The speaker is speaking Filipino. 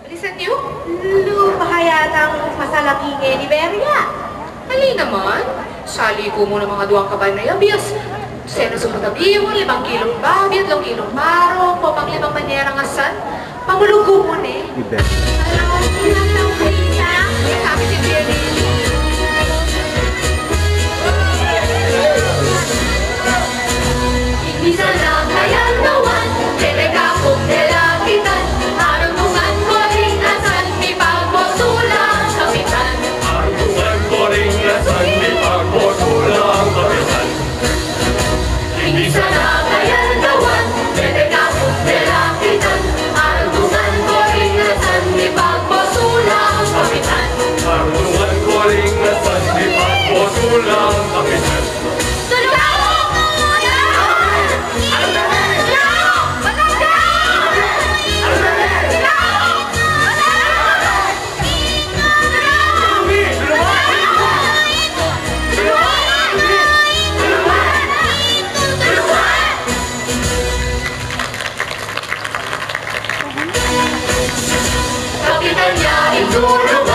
Listen you? Baka yatang masalakingin ni Beria. Hali naman. Sali ko muna mga duwang kabay na yabias. Seno sa pagkabiwan, 5 kilong babi at 2 kilong marong, pang 5 manyerang asan. Pangulugo mo na eh. Ibe. Alam, ilang kalisa. Sabi si Jenny. Hindi sana kayang gawan, tinega kong nalapitan. Arunungan ko rin asan, may pagbosulang kapitan. Arunungan ko rin asan, may pagbosulang kapitan. Hindi sana kayang gawan, tinega kong nalapitan. Arunungan ko rin asan, may pagbosulang kapitan. Arunungan ko rin asan, may pagbosulang kapitan. Kapitan niya, itulong